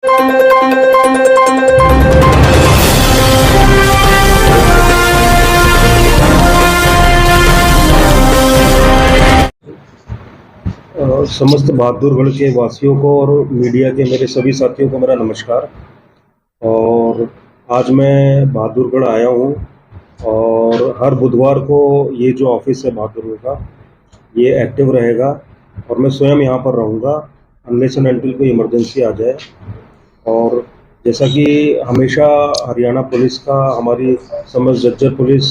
समस्त बहादुरगढ़ के वासियों को और मीडिया के मेरे सभी साथियों को मेरा नमस्कार। और आज मैं बहादुरगढ़ आया हूँ और हर बुधवार को ये जो ऑफिस है बहादुरगढ़ का, ये एक्टिव रहेगा और मैं स्वयं यहाँ पर रहूँगा अनलेस एंड अनटिल कोई इमरजेंसी आ जाए। और जैसा कि हमेशा हरियाणा पुलिस का, हमारी समस्त जज्जर पुलिस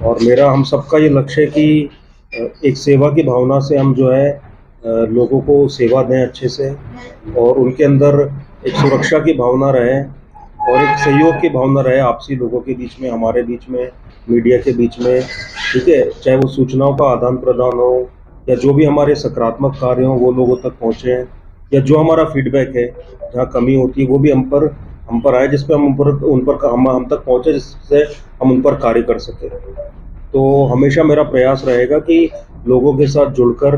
और मेरा, हम सबका ये लक्ष्य है कि एक सेवा की भावना से हम जो है लोगों को सेवा दें अच्छे से, और उनके अंदर एक सुरक्षा की भावना रहे और एक सहयोग की भावना रहे आपसी लोगों के बीच में, हमारे बीच में, मीडिया के बीच में। ठीक है, चाहे वो सूचनाओं का आदान प्रदान हो या जो भी हमारे सकारात्मक कार्य हों वो लोगों तक पहुँचे, या जो हमारा फीडबैक है जहाँ कमी होती है वो भी हम पर आए, जिस पर हम तक पहुँचे, जिससे हम उन पर कार्य कर सकें। तो हमेशा मेरा प्रयास रहेगा कि लोगों के साथ जुड़कर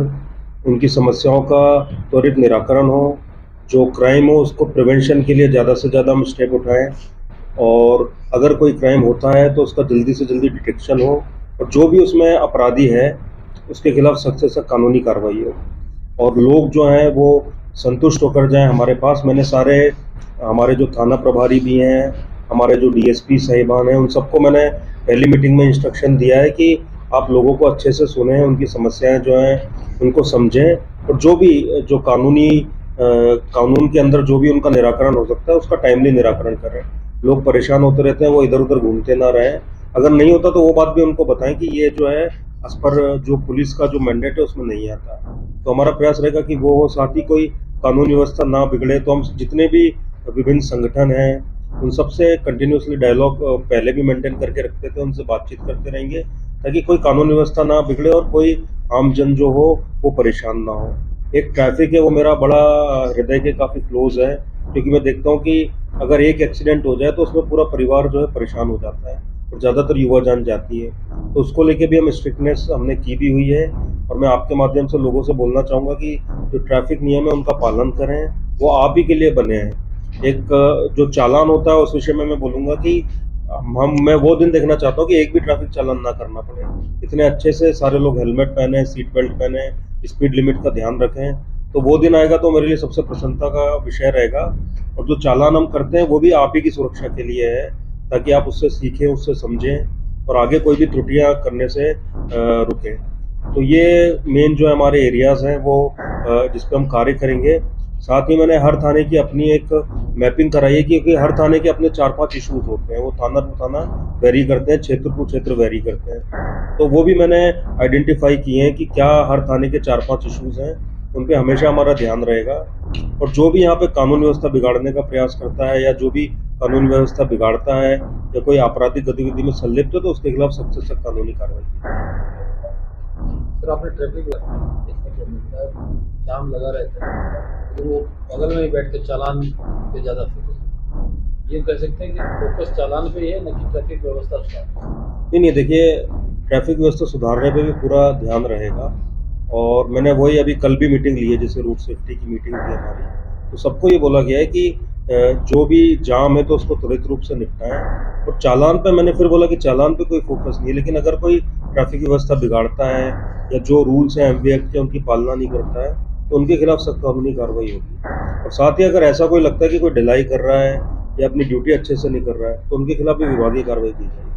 उनकी समस्याओं का त्वरित निराकरण हो, जो क्राइम हो उसको प्रिवेंशन के लिए ज़्यादा से ज़्यादा हम स्टेप उठाएं, और अगर कोई क्राइम होता है तो उसका जल्दी से जल्दी डिटेक्शन हो, और जो भी उसमें अपराधी है उसके खिलाफ सख्त से सख्त कानूनी कार्रवाई हो, और लोग जो हैं वो संतुष्ट होकर जाएं हमारे पास। मैंने सारे हमारे जो थाना प्रभारी भी हैं, हमारे जो डीएसपी साहिबान हैं, उन सबको मैंने पहली मीटिंग में इंस्ट्रक्शन दिया है कि आप लोगों को अच्छे से सुनें, उनकी समस्याएं जो हैं उनको समझें, और जो भी जो कानून के अंदर जो भी उनका निराकरण हो सकता है उसका टाइमली निराकरण करें। लोग परेशान होते रहते हैं, वो इधर उधर घूमते ना रहें। अगर नहीं होता तो वो बात भी उनको बताएं कि ये जो है एज पर जो पुलिस का जो मैंडेट है उसमें नहीं आता। तो हमारा प्रयास रहेगा कि वो हो, साथ ही कोई कानून व्यवस्था ना बिगड़े। तो हम जितने भी विभिन्न संगठन हैं उन सबसे कंटिन्यूसली डायलॉग पहले भी मेंटेन करके रखते थे, उनसे बातचीत करते रहेंगे ताकि कोई कानून व्यवस्था ना बिगड़े और कोई आम जन जो हो वो परेशान ना हो। एक ट्रैफिक है वो मेरा बड़ा हृदय के काफ़ी क्लोज है, क्योंकि मैं देखता हूँ कि अगर एक एक्सीडेंट हो जाए तो उसमें पूरा परिवार जो है परेशान हो जाता है, और ज़्यादातर युवा जान जाती है। तो उसको लेके भी हम स्ट्रिक्टनेस हमने की भी हुई है, और मैं आपके माध्यम से लोगों से बोलना चाहूँगा कि जो ट्रैफिक नियम है उनका पालन करें, वो आप ही के लिए बने हैं। एक जो चालान होता है उस विषय में मैं बोलूँगा कि मैं वो दिन देखना चाहता हूँ कि एक भी ट्रैफिक चालान ना करना पड़े। इतने अच्छे से सारे लोग हेलमेट पहने, सीट बेल्ट पहने, स्पीड लिमिट का ध्यान रखें, तो वो दिन आएगा तो मेरे लिए सबसे प्रसन्नता का विषय रहेगा। और जो चालान हम करते हैं वो भी आप ही की सुरक्षा के लिए है, ताकि आप उससे सीखें, उससे समझें और आगे कोई भी त्रुटियां करने से रुकें। तो ये मेन जो है हमारे एरियाज़ हैं वो जिस पे हम कार्य करेंगे। साथ ही मैंने हर थाने की अपनी एक मैपिंग कराई है, क्योंकि हर थाने के अपने 4-5 इश्यूज होते हैं, वो थाना टू थाना वेरी करते हैं, क्षेत्र टू क्षेत्र वेरी करते हैं। तो वो भी मैंने आइडेंटिफाई किए हैं कि क्या हर थाने के 4-5 इश्यूज हैं, उन पे हमेशा हमारा ध्यान रहेगा। और जो भी यहाँ पे कानून व्यवस्था बिगाड़ने का प्रयास करता है या जो भी कानून व्यवस्था बिगाड़ता है या कोई आपराधिक गतिविधि में संलिप्त है तो उसके खिलाफ सख्त से सख्त कानूनी कार्रवाई की। सर, आपने ट्रैफिक देखने को मिलता है, जाम लगा रहता है, लेकिन वो बगल में ही बैठ के चालान पे ज़्यादा फोकस, ये कह सकते हैं कि फोकस चालान पे ही है, न कि ट्रैफिक व्यवस्था सुधार। नहीं, देखिए, ट्रैफिक व्यवस्था सुधारने पे भी पूरा ध्यान रहेगा, और मैंने वही अभी कल भी मीटिंग ली है, जैसे रोड सेफ्टी की मीटिंग थी हमारी, तो सबको ये बोला गया है कि जो भी जाम है तो उसको त्वरित रूप से निपटाएं। और चालान पे मैंने फिर बोला कि चालान पे कोई फोकस नहीं है, लेकिन अगर कोई ट्रैफिक व्यवस्था बिगाड़ता है या जो रूल्स हैं एमवी एक्ट के उनकी पालना नहीं करता है तो उनके खिलाफ सख्त कानूनी कार्रवाई होगी। और साथ ही अगर ऐसा कोई लगता है कि कोई ढिलाई कर रहा है या अपनी ड्यूटी अच्छे से नहीं कर रहा है तो उनके खिलाफ भी विभागीय कार्रवाई की जाएगी।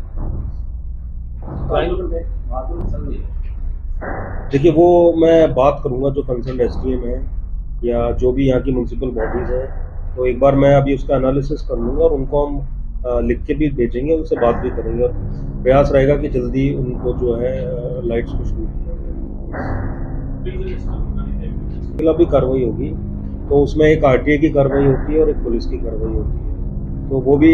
देखिए, वो मैं बात करूंगा जो कंसर्न एसडीएम है या जो भी यहाँ की म्यूनसिपल बॉडीज़ है, तो एक बार मैं अभी उसका एनालिसिस कर लूँगा और उनको हम लिख के भी भेजेंगे, उनसे बात भी करेंगे, और प्रयास रहेगा कि जल्दी उनको जो है लाइट्स को शुरू किया जाए। उसके खिलाफ भी कार्रवाई होगी, तो उसमें एक आरटीए की कार्रवाई होती है और एक पुलिस की कार्रवाई होती है। तो वो भी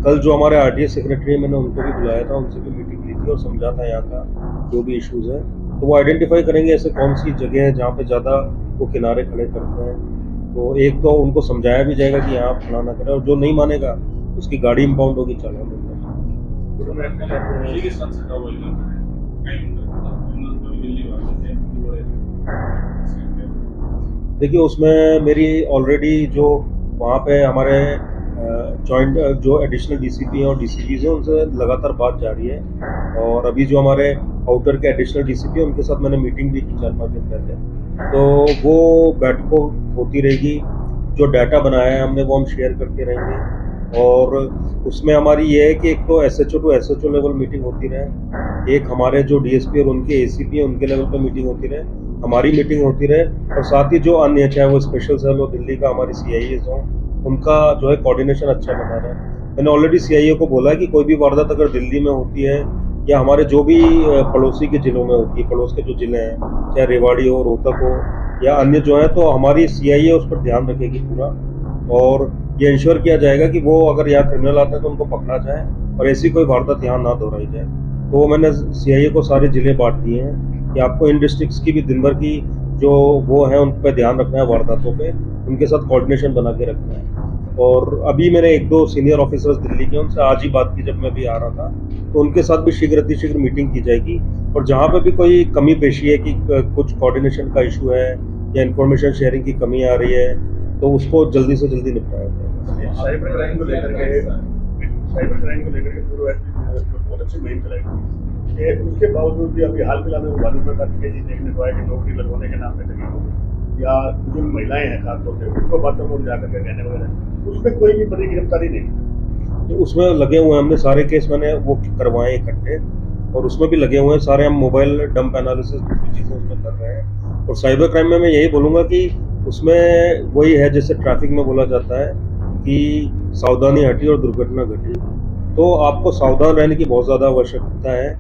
कल जो हमारे आरटीए सेक्रेटरी है मैंने उनको भी बुलाया था, उनसे भी मीटिंग ली थी और समझा था यहाँ का जो भी इश्यूज़ है, तो वो आइडेंटिफाई करेंगे ऐसे कौन सी जगह है जहाँ पे ज़्यादा वो किनारे खड़े करते हैं। तो एक तो उनको समझाया भी जाएगा कि यहाँ खड़ा ना करें, और जो नहीं मानेगा उसकी गाड़ी इम्पाउंड होगी, चालान होगा। देखिए, उसमें मेरी ऑलरेडी जो वहाँ पे हमारे जॉइंट जो एडिशनल डीसीपी हैं और डीसीपीज हैं उनसे लगातार बात जारी है। और अभी जो हमारे आउटर के एडिशनल डीसीपी हैं उनके साथ मैंने मीटिंग भी की 4-5 दिन पहले, तो वो बैठकों होती रहेगी। जो डाटा बनाया है हमने वो हम शेयर करते रहेंगे। और उसमें हमारी ये है कि एक तो SHO to SHO level meeting होती रहे, एक हमारे जो डीएसपी और उनके एसीपी हैं उनके लेवल पे मीटिंग होती रहे, हमारी मीटिंग होती रहे, और साथ ही जो अन्य चाहे वो स्पेशल सेल हो दिल्ली का, हमारी सीआईएस हो, उनका जो है कोऑर्डिनेशन अच्छा बना रहा है। मैंने ऑलरेडी सीआईए को बोला है कि कोई भी वारदात अगर दिल्ली में होती है या हमारे जो भी पड़ोसी के जिलों में होती है, पड़ोस के जो जिले हैं, चाहे रेवाड़ी हो, रोहतक हो या अन्य जो है, तो हमारी सीआईए उस पर ध्यान रखेगी पूरा, और ये इंश्योर किया जाएगा कि वो अगर यहाँ क्रिमिनल आते हैं तो उनको पकड़ा जाए और ऐसी कोई वारदात यहाँ ना दोहराई जाए। तो मैंने सीआईए को सारे जिले बांट दिए हैं कि आपको इन डिस्ट्रिक्ट्स की भी दिन भर की जो वो है उन पर ध्यान रखना है, वारदातों पे उनके साथ कोऑर्डिनेशन बना के रखना है। और अभी मैंने 1-2 सीनियर ऑफिसर्स दिल्ली के, उनसे आज ही बात की जब मैं भी आ रहा था, तो उनके साथ भी शीघ्र अतिशीघ्र मीटिंग की जाएगी। और जहाँ पे भी कोई कमी पेशी है कि कुछ कोऑर्डिनेशन का इशू है या इन्फॉर्मेशन शेयरिंग की कमी आ रही है, तो उसको जल्दी से जल्दी निपटाया जाए। साइबर क्राइम को लेकर के पूर्व बहुत अच्छी मुहिम चलाई कि उसके बावजूद भी अभी हाल फिलहाल में बालू प्रकार की चीज देखने को आया कि नौकरी लगवाने के नाम पे तकलीफ या जो महिलाएं हैं खासतौर से उनको बातों को जाकर के कहने वगैरह, उसमें कोई भी बड़ी गिरफ्तारी नहीं। तो उसमें लगे हुए हैं हमने सारे केस, मैंने वो करवाए इकट्ठे, और उसमें भी लगे हुए हैं सारे। हम मोबाइल डंप एनालिसिस दूसरी चीज़ें उसमें कर रहे हैं। और साइबर क्राइम में मैं यही बोलूँगा कि उसमें वही है जैसे ट्रैफिक में बोला जाता है कि सावधानी हटी और दुर्घटना घटी, तो आपको सावधान रहने की बहुत ज़्यादा आवश्यकता है।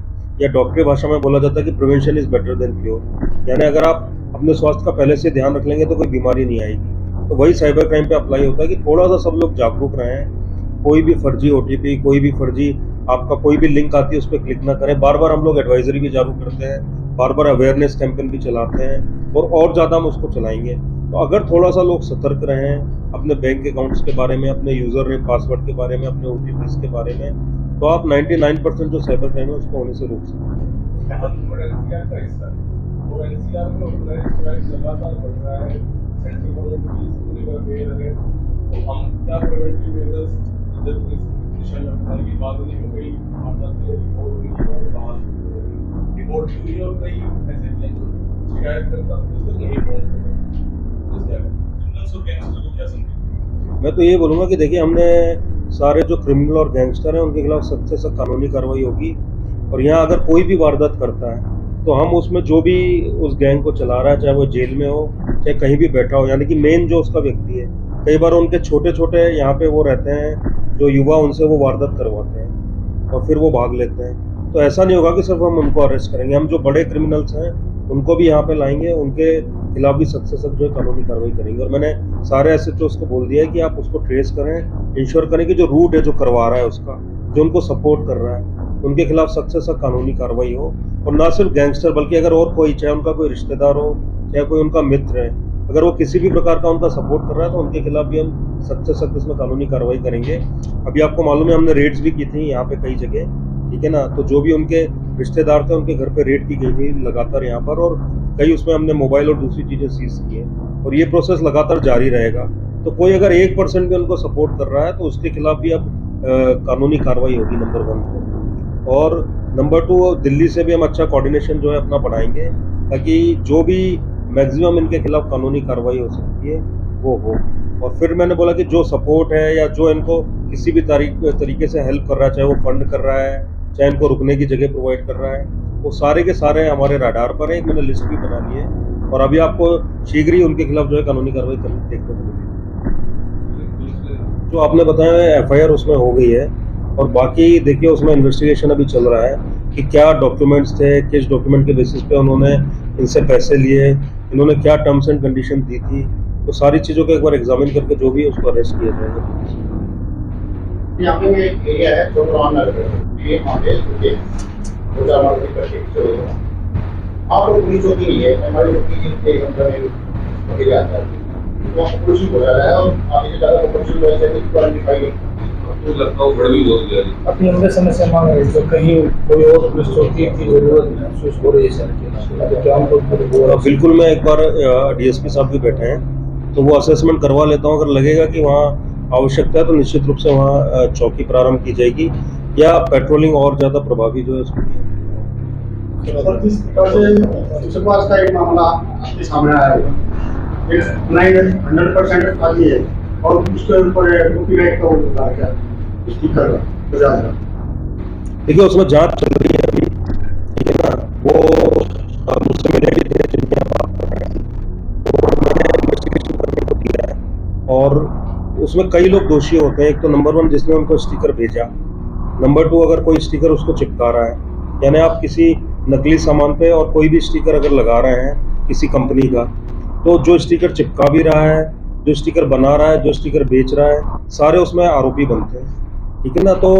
या डॉक्टरी भाषा में बोला जाता है कि prevention is better than cure, यानी अगर आप अपने स्वास्थ्य का पहले से ध्यान रख लेंगे तो कोई बीमारी नहीं आएगी। तो वही साइबर क्राइम पे अप्लाई होता है कि थोड़ा सा सब लोग जागरूक रहें, कोई भी फर्जी ओटीपी, कोई भी फर्जी आपका कोई भी लिंक आती है उस पर क्लिक ना करें। बार बार हम लोग एडवाइजरी भी जारी करते हैं, बार बार अवेयरनेस कैंपेन भी चलाते हैं, और ज़्यादा हम उसको चलाएंगे। तो अगर थोड़ा सा लोग सतर्क रहें अपने बैंक अकाउंट्स के बारे में, अपने यूज़र नेम पासवर्ड के बारे में, अपने ओटीपीज के बारे में, तो आप 99% जो साइबर क्राइम है उसको होने से रोक सकते हैं। मैं तो ये बोलूँगा कि देखिए, हमने सारे जो क्रिमिनल और गैंगस्टर हैं उनके खिलाफ सख्त से सख्त कानूनी कार्रवाई होगी। और यहाँ अगर कोई भी वारदात करता है तो हम उसमें जो भी उस गैंग को चला रहा है, चाहे वो जेल में हो चाहे कहीं भी बैठा हो, यानी कि मेन जो उसका व्यक्ति है, कई बार उनके छोटे छोटे यहाँ पे वो रहते हैं जो युवा, उनसे वो वारदात करवाते हैं और फिर वो भाग लेते हैं। तो ऐसा नहीं होगा कि सिर्फ हम उनको अरेस्ट करेंगे, हम जो बड़े क्रिमिनल्स हैं उनको भी यहाँ पे लाएंगे, उनके खिलाफ भी सख्त से सख्त जो है कानूनी कार्रवाई करेंगे। और मैंने सारे एसएचओस को बोल दिया है कि आप उसको ट्रेस करें, इंश्योर करें कि जो रूट है जो करवा रहा है उसका, जो उनको सपोर्ट कर रहा है, उनके खिलाफ सख्त से सख्त कानूनी कार्रवाई हो। और ना सिर्फ गैंगस्टर बल्कि अगर और कोई, चाहे उनका कोई रिश्तेदार हो चाहे कोई उनका मित्र है, अगर वो किसी भी प्रकार का उनका सपोर्ट कर रहा है तो उनके खिलाफ भी हम सख्त से सख्त इसमें कानूनी कार्रवाई करेंगे। अभी आपको मालूम है हमने रेड्स भी की थी यहाँ पे कई जगह, ठीक है ना, तो जो भी उनके रिश्तेदार थे उनके घर पे रेड की गई थी लगातार यहाँ पर, और कई उसमें हमने मोबाइल और दूसरी चीज़ें सीज की हैं, और ये प्रोसेस लगातार जारी रहेगा। तो कोई अगर 1% भी उनको सपोर्ट कर रहा है तो उसके खिलाफ भी अब कानूनी कार्रवाई होगी, नंबर 1 को। और नंबर 2, दिल्ली से भी हम अच्छा कोऑर्डिनेशन जो है अपना बढ़ाएंगे ताकि जो भी मैक्सिमम इनके खिलाफ कानूनी कार्रवाई हो सकती है वो हो। और फिर मैंने बोला कि जो सपोर्ट है या जो इनको किसी भी तरीके से हेल्प कर रहा है, चाहे वो फंड कर रहा है चाहे इनको रुकने की जगह प्रोवाइड कर रहा है, वो सारे के सारे हमारे रडार पर है। एक मैंने लिस्ट भी बना ली है और अभी आपको शीघ्र ही उनके खिलाफ जो है कानूनी कार्रवाई देखने को मिलेगी। जो आपने बताया एफआईआर उसमें हो गई है, और बाकी देखिए उसमें इन्वेस्टिगेशन अभी चल रहा है कि क्या डॉक्यूमेंट्स थे, किस डॉक्यूमेंट के बेसिस पे उन्होंने इनसे पैसे लिए, इन्होंने क्या टर्म्स एंड कंडीशन दी थी, तो सारी चीज़ों को एक बार एग्जामिन करके जो भी उसको अरेस्ट किया जाएगा। यहाँ पे एक एरिया है जो ये आप लोग पुलिस होती नहीं है, हमारी होती एरिया आता है तो पुलिस हो जा रहा है, और आगे ज़्यादा क्वालिफाई अपनी लंबे समय से मांग रहे तो कहीं कोई और पुलिस चौकी की जरूरत महसूस हो रही है सर, तो क्या हमको बिल्कुल। मैं एक बार डीएसपी साहब भी बैठे हैं तो वो असेसमेंट करवा लेता हूँ। अगर लगेगा कि वहाँ आवश्यकता है तो निश्चित रूप से वहाँ चौकी प्रारंभ की जाएगी या पेट्रोलिंग और ज़्यादा प्रभावी जो है उसको किया जाएगा। सर, जिस प्रकार से सुपास का एक मामला आपके सामने आया है, 100% खाली है और उसके ऊपर कॉपीराइट का वो बता क्या स्टिकर बजाज का। देखिए उसमें जांच चल रही है अभी, ठीक है ना। वो मुझसे मिले भी थे जिनकी आप बात कर रहे हैं, तो मैंने इन्वेस्टिगेशन करने को दिया है और उसमें कई लोग दोषी होते हैं। एक तो नंबर 1 जिसने उनको स्टिकर भेजा, नंबर 2 अगर कोई स्टिकर उसको चिपका रहा है, यानी आप किसी नकली सामान पे और कोई भी स्टिकर अगर लगा रहे हैं किसी कंपनी का, तो जो स्टिकर चिपका भी रहा है, जो स्टिकर बना रहा है, जो स्टिकर बेच रहा है, सारे उसमें आरोपी बनते हैं, ठीक है ना। तो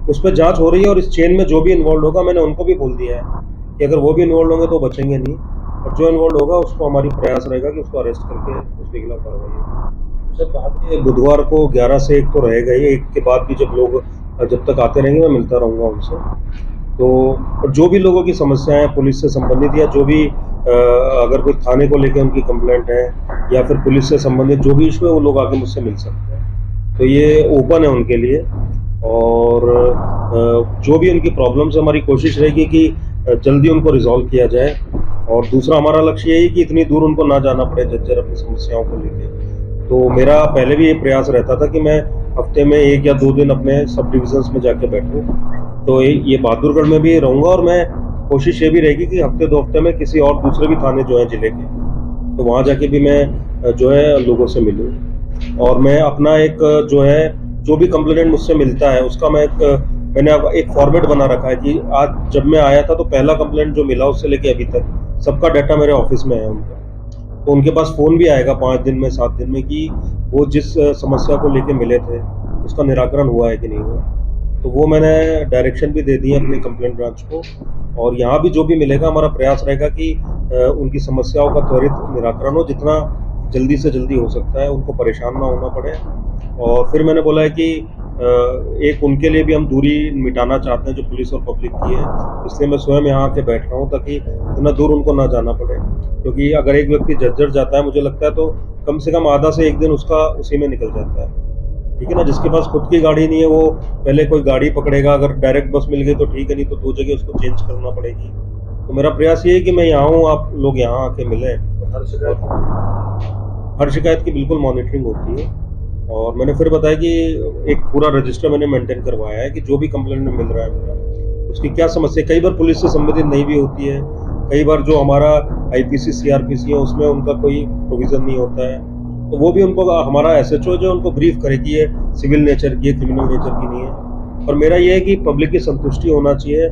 उस पर जांच हो रही है और इस चेन में जो भी इन्वॉल्व होगा, मैंने उनको भी बोल दिया है कि अगर वो भी इन्वॉल्व होंगे तो बचेंगे नहीं, और जो इन्वॉल्व होगा उसको हमारी प्रयास रहेगा कि उसको अरेस्ट करके उसके खिलाफ कार्रवाई हो। सर बात ये बुधवार को 11 से 1 तो रहेगा ही, 1 के बाद भी जब लोग जब तक आते रहेंगे मैं मिलता रहूँगा उनसे। तो और जो भी लोगों की समस्याएं पुलिस से संबंधित या जो भी अगर कोई थाने को लेकर उनकी कंप्लेंट है या फिर पुलिस से संबंधित जो भी इशू है, वो लोग आके मुझसे मिल सकते हैं। तो ये ओपन है उनके लिए, और जो भी उनकी प्रॉब्लम्स, हमारी कोशिश रहेगी कि जल्दी उनको रिजॉल्व किया जाए। और दूसरा हमारा लक्ष्य यही कि इतनी दूर उनको ना जाना पड़े झज्जर अपनी समस्याओं को लेकर। तो मेरा पहले भी ये प्रयास रहता था कि मैं हफ्ते में 1 या 2 दिन अपने सब डिविजन्स में जाके बैठूं। तो ये बहादुरगढ़ में भी रहूंगा और मैं कोशिश ये भी रहेगी कि हफ्ते 2 हफ्ते में किसी और दूसरे भी थाने जो है जिले के, तो वहाँ जाके भी मैं जो है लोगों से मिलूँ। और मैं अपना एक जो है जो भी कंप्लेंट मुझसे मिलता है उसका मैंने अब एक फॉर्मेट बना रखा है कि आज जब मैं आया था तो पहला कंप्लेंट जो मिला उससे लेके अभी तक सबका डाटा मेरे ऑफिस में है उनका। तो उनके पास फ़ोन भी आएगा 5 दिन में, 7 दिन में, कि वो जिस समस्या को लेके मिले थे उसका निराकरण हुआ है कि नहीं हुआ। तो वो मैंने डायरेक्शन भी दे दी है अपने कंप्लेंट ब्रांच को। और यहाँ भी जो भी मिलेगा हमारा प्रयास रहेगा कि उनकी समस्याओं का त्वरित निराकरण हो, जितना जल्दी से जल्दी हो सकता है, उनको परेशान ना होना पड़े। और फिर मैंने बोला है कि एक उनके लिए भी हम दूरी मिटाना चाहते हैं जो पुलिस और पब्लिक की है, इसलिए मैं स्वयं यहाँ आके बैठ रहा हूँ ताकि इतना दूर उनको ना जाना पड़े। क्योंकि अगर एक व्यक्ति झज्जर जाता है, मुझे लगता है तो कम से कम आधा से 1 दिन उसका उसी में निकल जाता है, ठीक है ना। जिसके पास खुद की गाड़ी नहीं है वो पहले कोई गाड़ी पकड़ेगा, अगर डायरेक्ट बस मिल गई तो ठीक है, नहीं तो 2 जगह उसको चेंज करना पड़ेगी। तो मेरा प्रयास ये है कि मैं यहाँ हूँ, आप लोग यहाँ आके मिलें। हर शिकायत की बिल्कुल मॉनिटरिंग होती है। और मैंने फिर बताया कि एक पूरा रजिस्टर मैंने मेंटेन करवाया है कि जो भी कंप्लेंट में मिल रहा है मेरा, उसकी क्या समस्या, कई बार पुलिस से संबंधित नहीं भी होती है, कई बार जो हमारा आईपीसी सीआरपीसी है उसमें उनका कोई प्रोविज़न नहीं होता है, तो वो भी उनको हमारा एसएचओ जो उनको ब्रीफ करे कि ये सिविल नेचर की है, क्रिमिनल नेचर की नहीं है। और मेरा ये है कि पब्लिक की संतुष्टि होना चाहिए,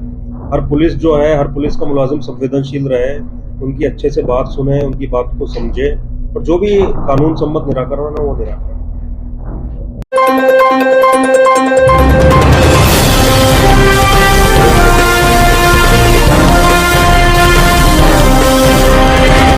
हर पुलिस जो है, हर पुलिस का मुलाजिम संवेदनशील रहे, उनकी अच्छे से बात सुने, उनकी बात को समझे, और जो भी कानून सम्मत निराकरण है वो निराकरण।